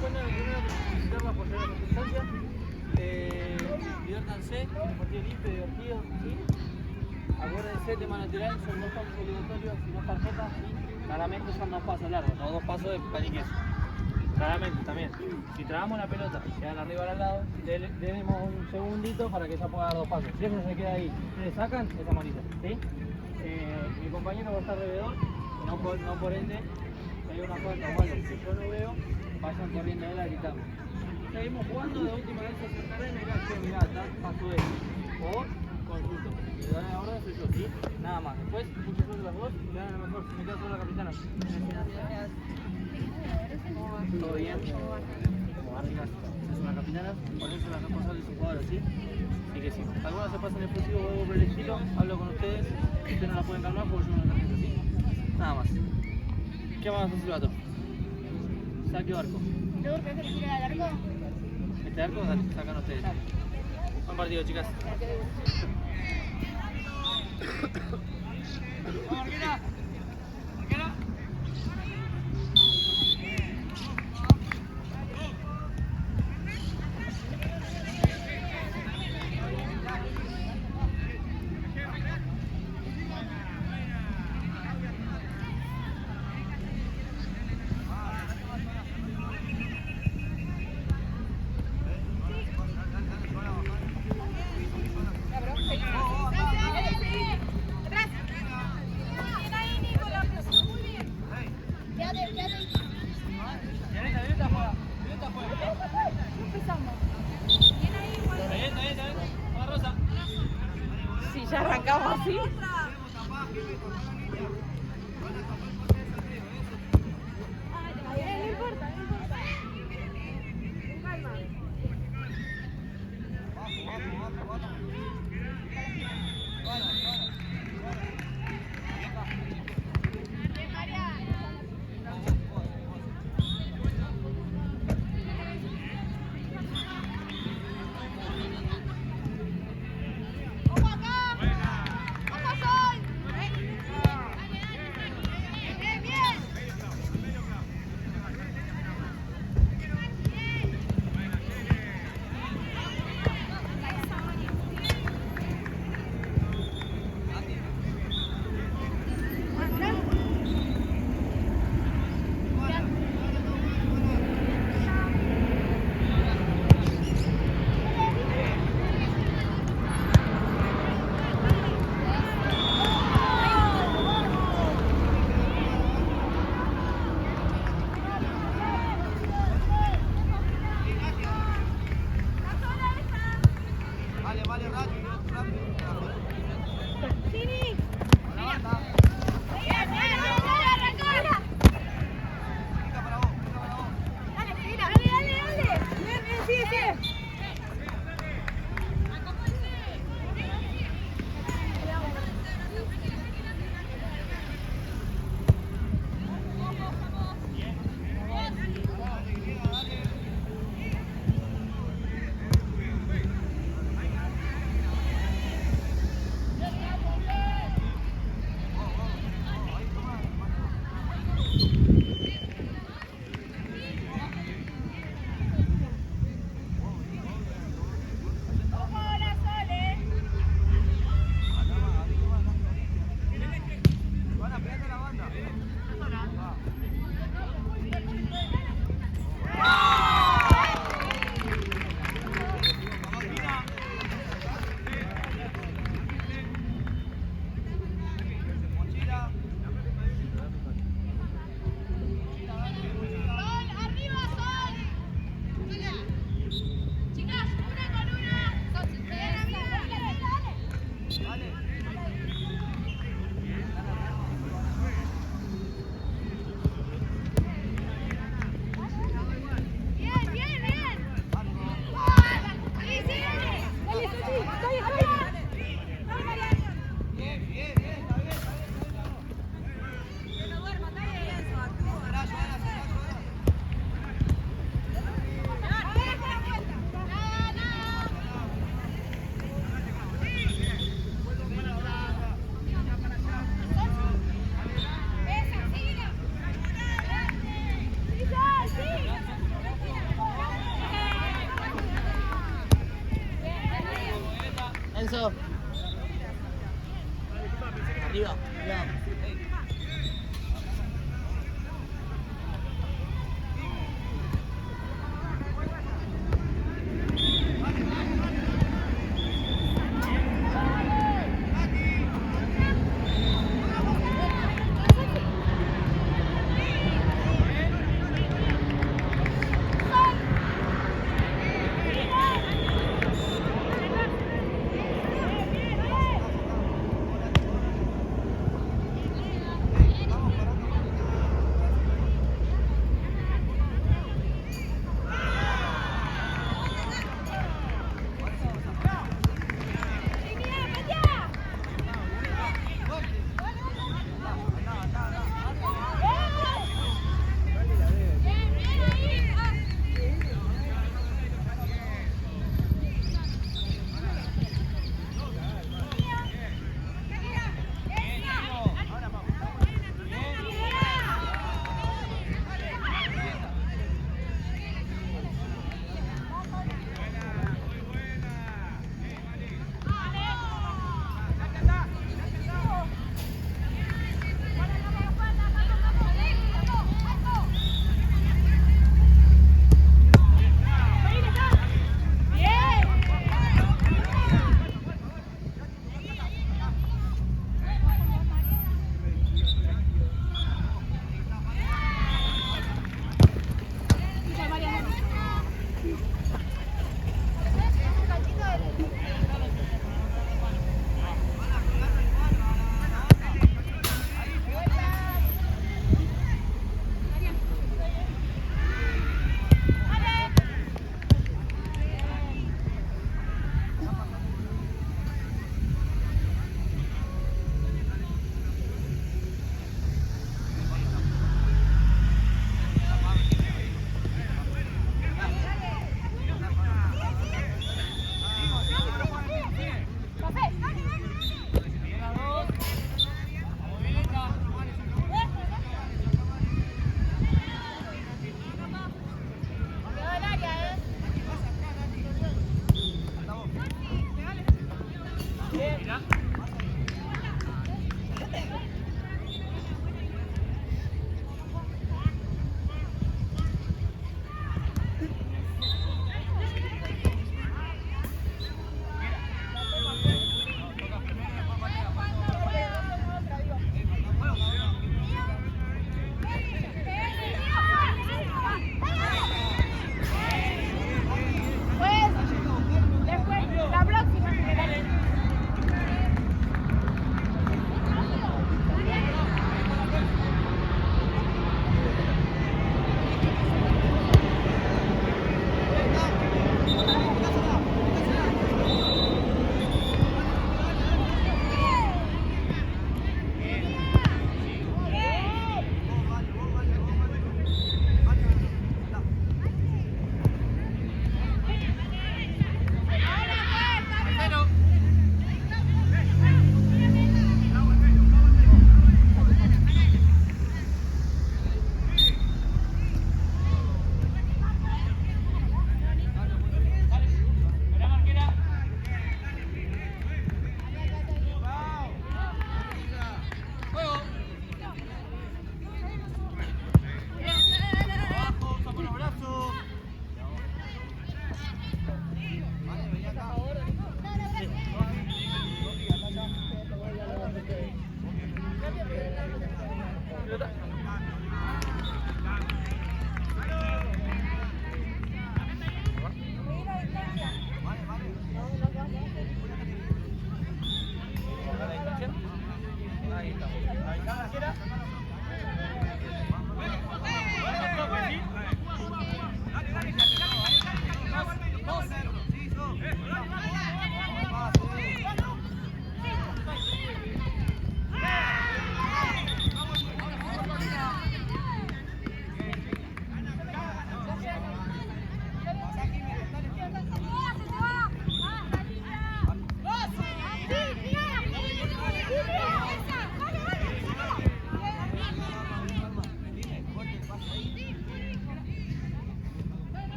cuenta de primero felicitarlas por tener la circunstancia. Diviértanse, es un partido limpio, divertido, ¿sí? Acuérdense, tema lateral, son 2 pasos obligatorios y 2 tarjetas, y claramente son 2 pasos largos, no 2 pasos de pan y queso. Claramente también, si trabamos la pelota, quedan arriba al lado, tenemos un segundito para que ella pueda dar 2 pasos. Si ella se queda ahí, ustedes sacan, es amarilla, ¿sí? Mi compañero va a estar alrededor, no por ende, si hay una falta o algo que yo no veo, vayan corriendo a él a gritarme. Seguimos jugando, de última vez se acercará y me dirá, che, mirá, paso de o consulto. Si le dan la orden soy yo, ¿sí? Nada más. Después, muchas suerte las dos y le dan a lo mejor. Me quedo solo la capitana. Gracias. ¿Todo bien? Como amigas, es una capitana, por eso las responsables son jugadoras, ¿sí? Así que sí. Algunas se pasan explosivo o algo por el estilo, hablo con ustedes, ustedes no la pueden calmar porque yo no la tarjeta, ¿sí? Nada más. ¿Qué más hace Silvato? Saque o arco. ¿Luego prefieres ir al arco? ¿Este arco? Dale, sacan ustedes. Buen partido, chicas. ¡Vamos, Arquera! ¡Arquera! Si ya arrancamos así. No importa, no importa. Calma. ¡Vamos acá! ¡Vamos! Enzo. Arriba, arriba.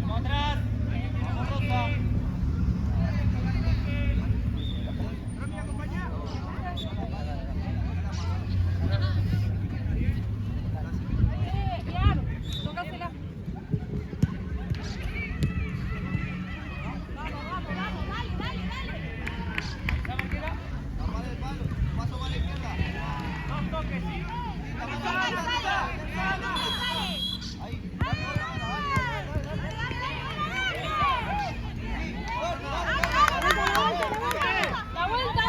Vamos atrás. Vamos, Rosa. Tócasela. ¿Esa marquera? Dos toques, ¿sí? La vuelta.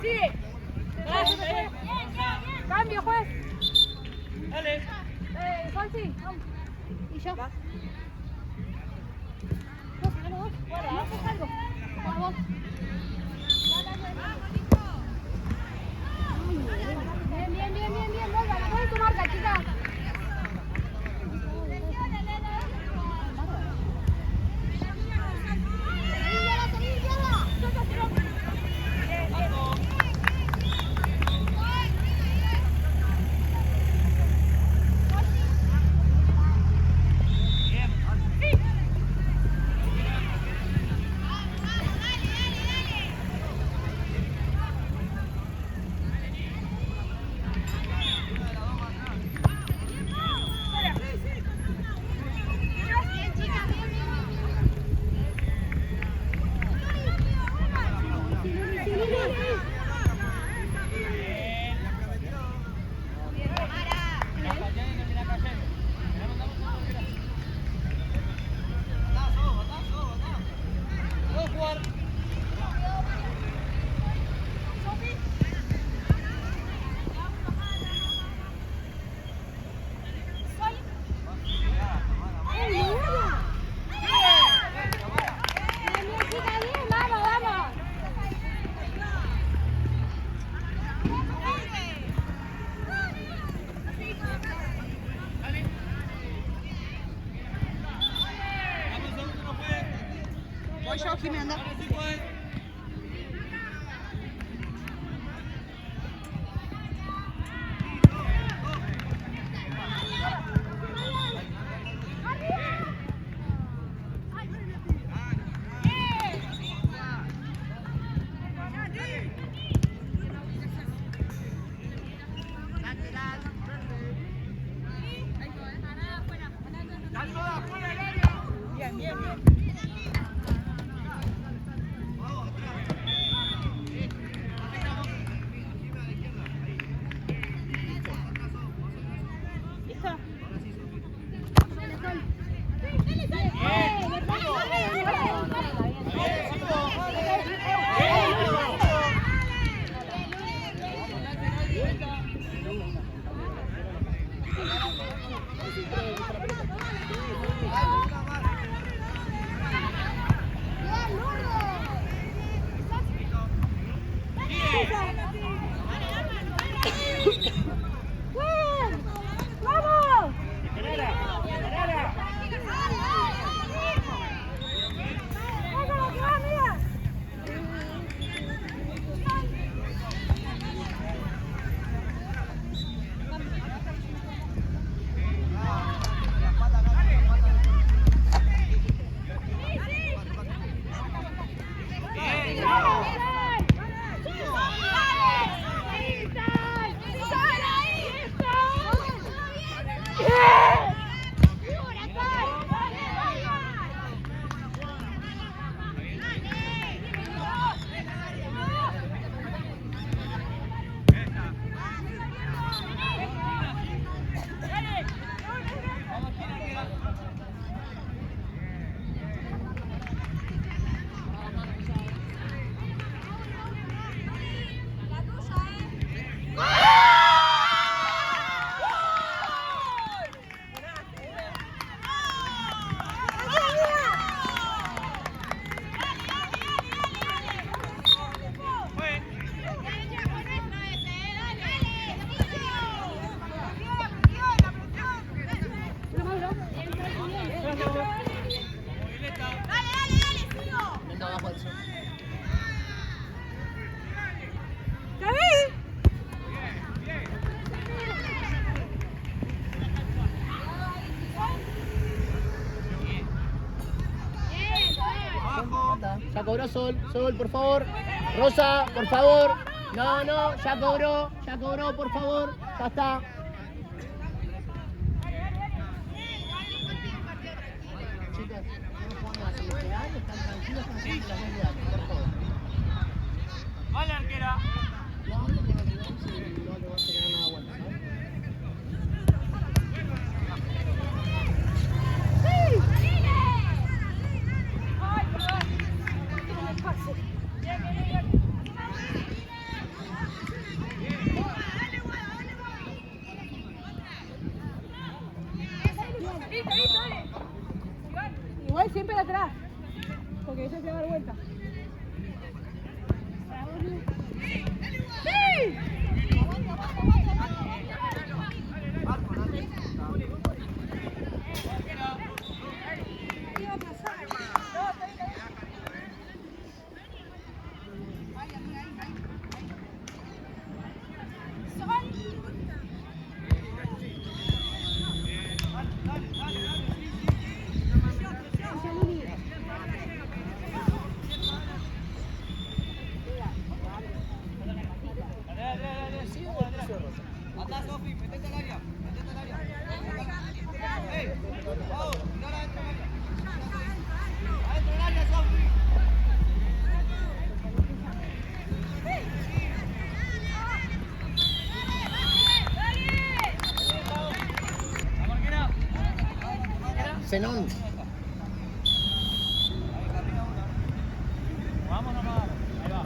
Sigue. Cambio, juez. Dale. Fonsi, vamos. ¿Y yo? Vos, algo. Vamos. Bien. ¿Cuál es tu marca, chica? Voy yo, Jimena. Sol, por favor. Rosa, por favor. No, ya cobró, por favor. Ya está. Chicas, no pongan a celebrar, están tranquilos, están tranquilos, por favor. Vale, arquera. No, no te va a tener si no te vas a tener nada bueno, ¿sabes? Igual siempre atrás, porque ella se va a dar vuelta. ¡Sí! Andá, Sofi, metete al área. ¡Ey! ¡Vamos! ¡Tirar adentro del área! ¡Adentro del área, Sofi! Zenón. Vamos nomás. Ahí va.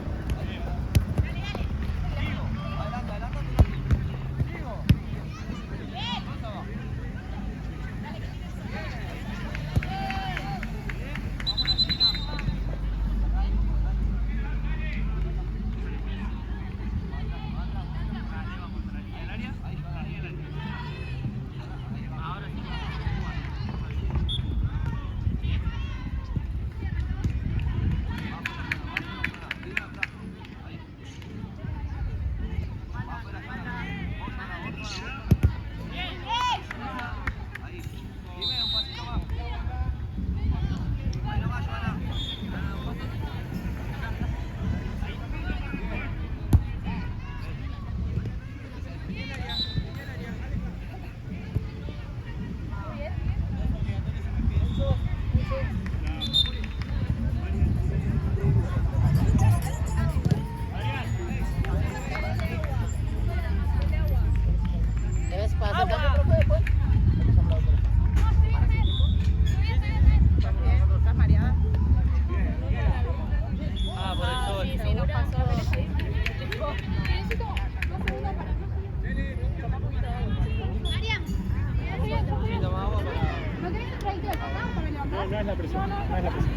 No es la presión, no es la presión.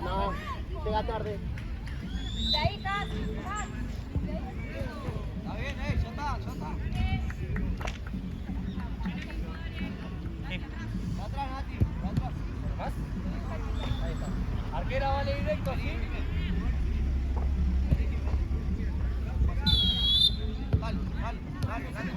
No, llega tarde. De ahí estás. Está bien, ya está, ya está. Atrás, Nati, atrás. ¿Más? Ahí está. Arquera vale directo, ¿sí? Dale, dale, dale, dale.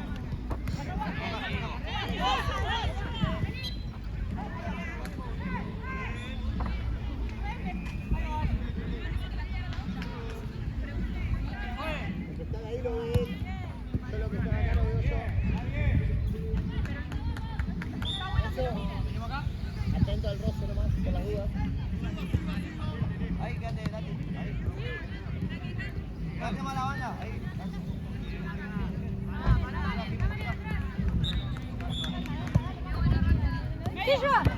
El que está ahí lo ve él. Solo que Castillo.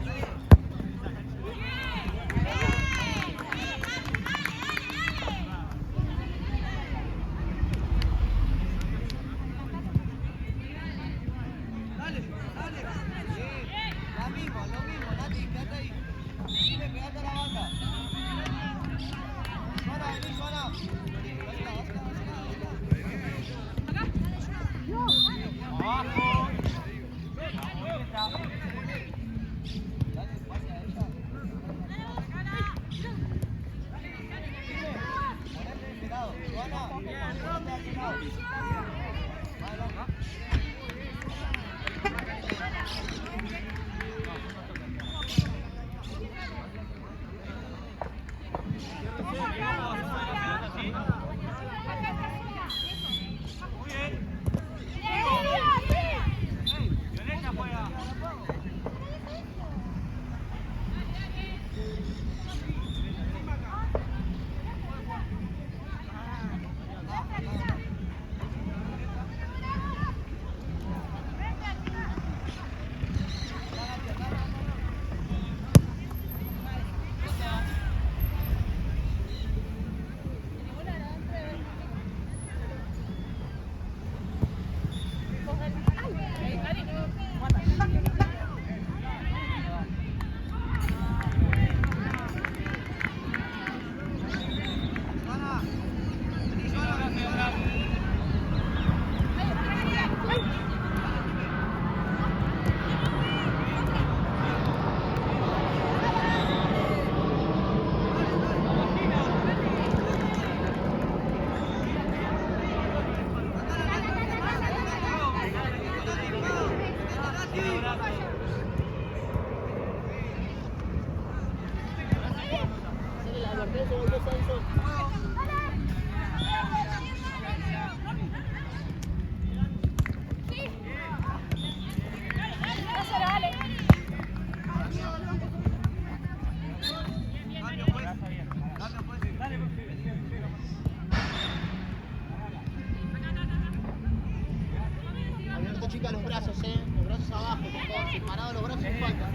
Abierto, chicas, los brazos, los brazos abajo, por favor, separados los brazos y falta.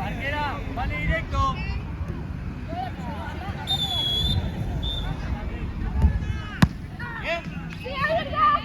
Arquera, vale directo. Bien. Sí, ahí está.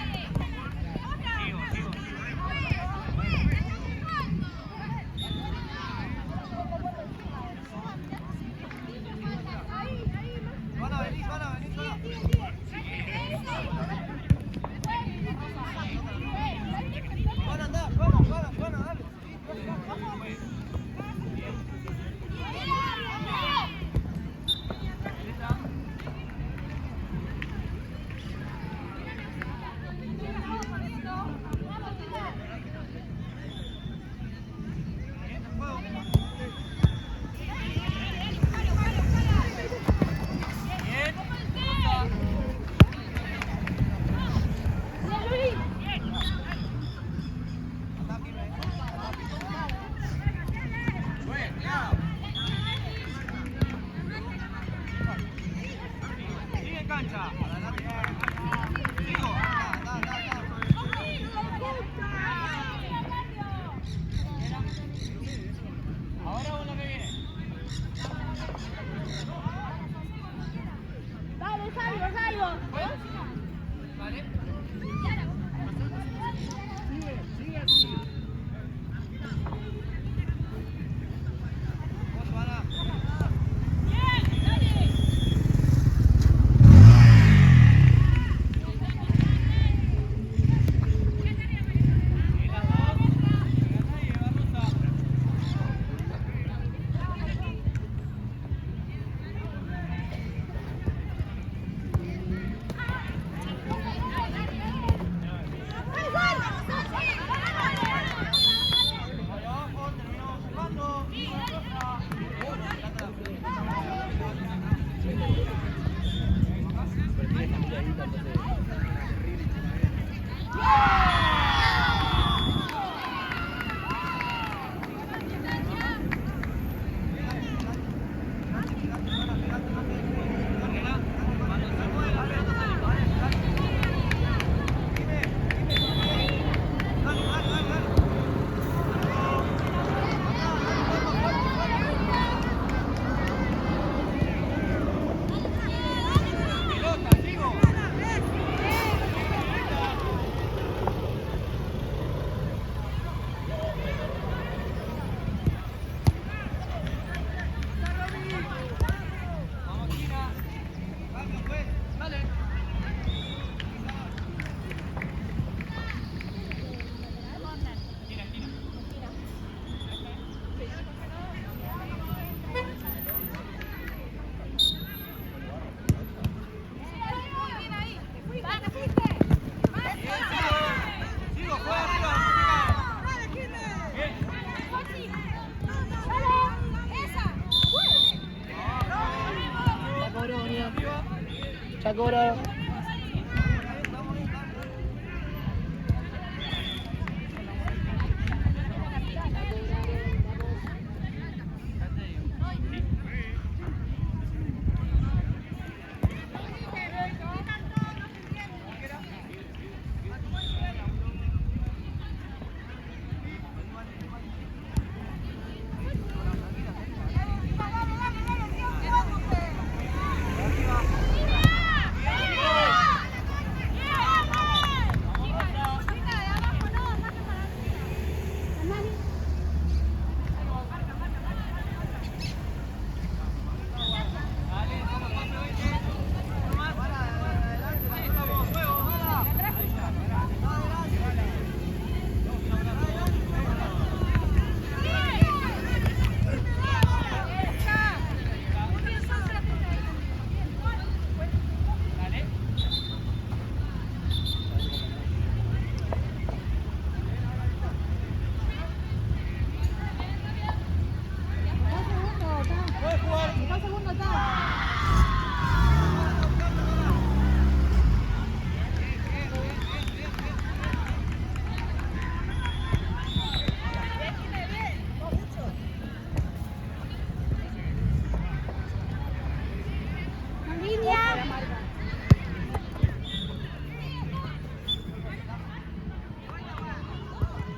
ya cobró.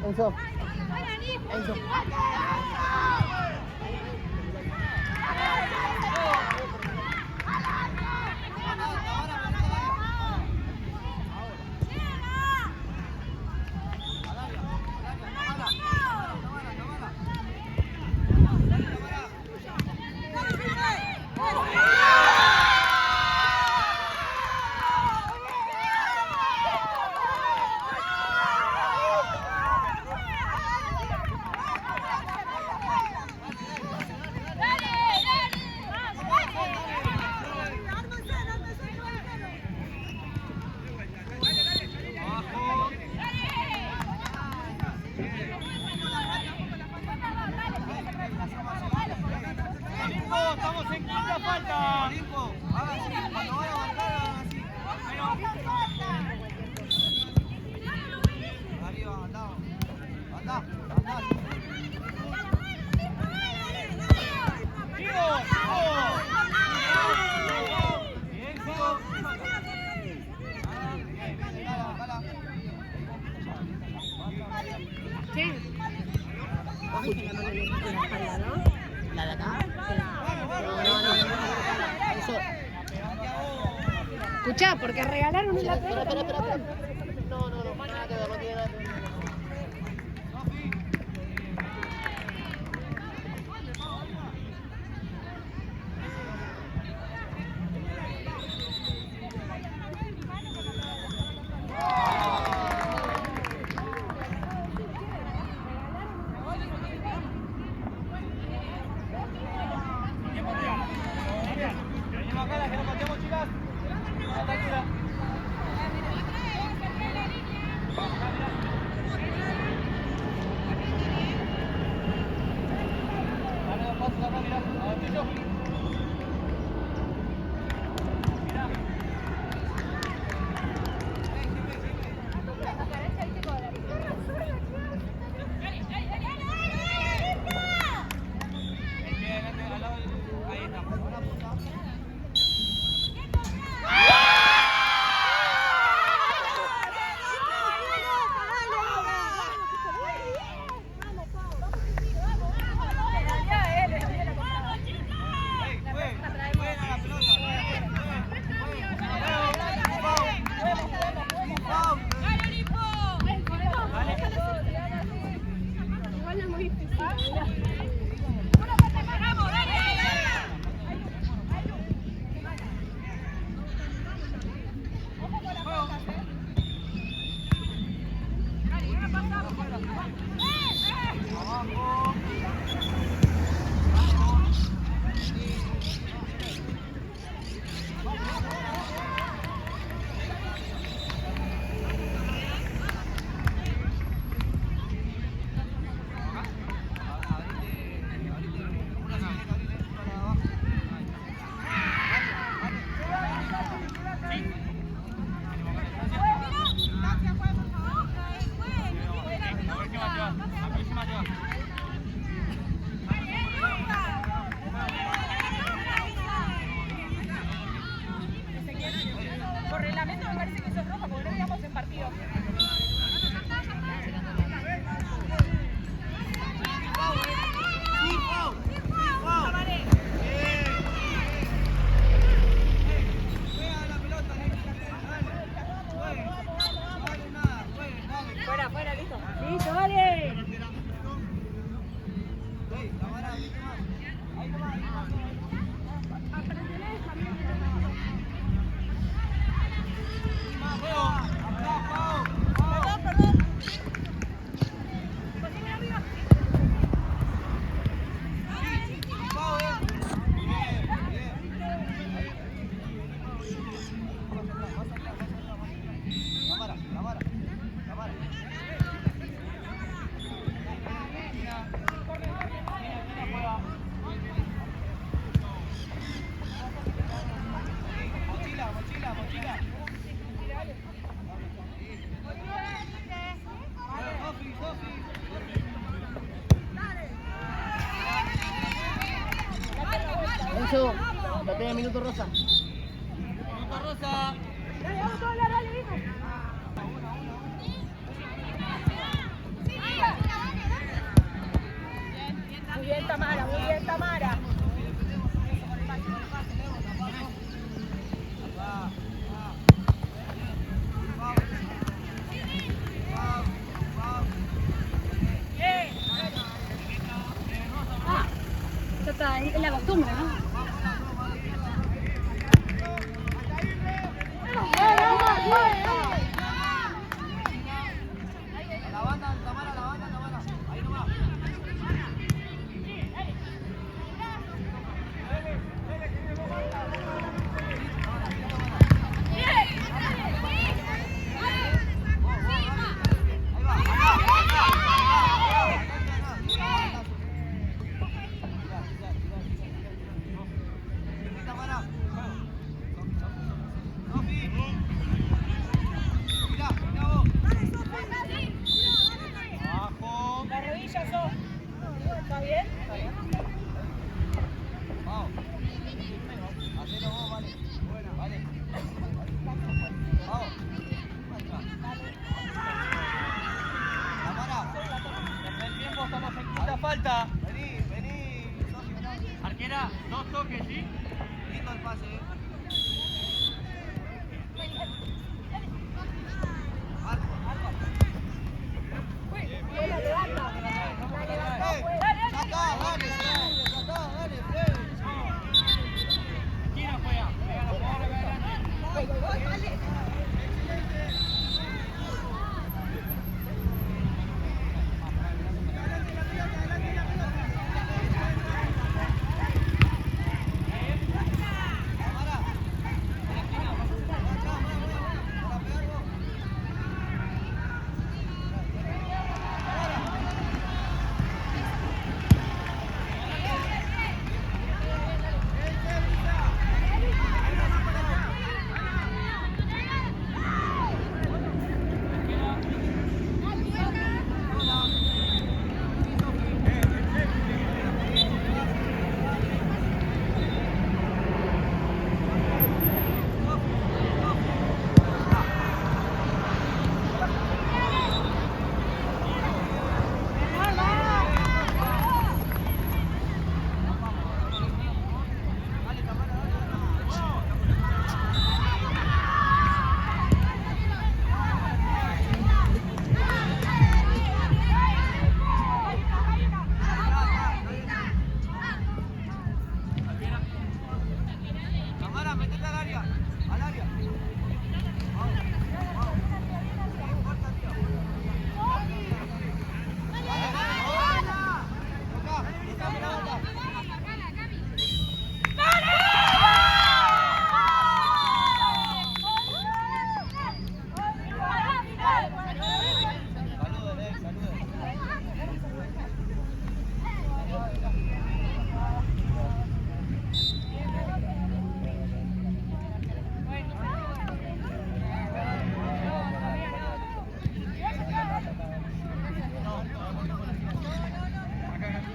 Enzo. Enzo. Estamos en quinta falta. Arriba, anda. Anda. ¿Qué? ¿La de acá? No. Enzo. Escuchá, porque regalaron una Espera. pelota. No, nada que ver, no tiene nada que ver. Que nos pateamos, chicas. Tranquila. Dale dos pasos acá, mirá. A ver, yo. Listo, dale. Ey, cámara, viste más. Ahí nomás, ahí nomás. Perdón, perdón. Cámara, cámara, cámara. Mochila, mochila, mochila. Sofi, Sofi. Enzo, date 10 minutos, Rosa. Minuto Rosa. Dale, vamos todos, dale, hijo. Muy bien, Tamara, muy bien, Tamara. Ya está, es la costumbre, ¿no? La banda, Tamara, la banda, Tamara. Ahí nomás. La rodilla, Sof. ¿Está bien? Vamos. Hacelo vos, vale. Vale. Vamos. Tamara. Desde el tiempo estamos en quinta falta. Vení, vení. Sofi, vení. Arquera, 2 toques, ¿sí? Lindo el pase, Marco, Marco. Levanta. Ya está, dale.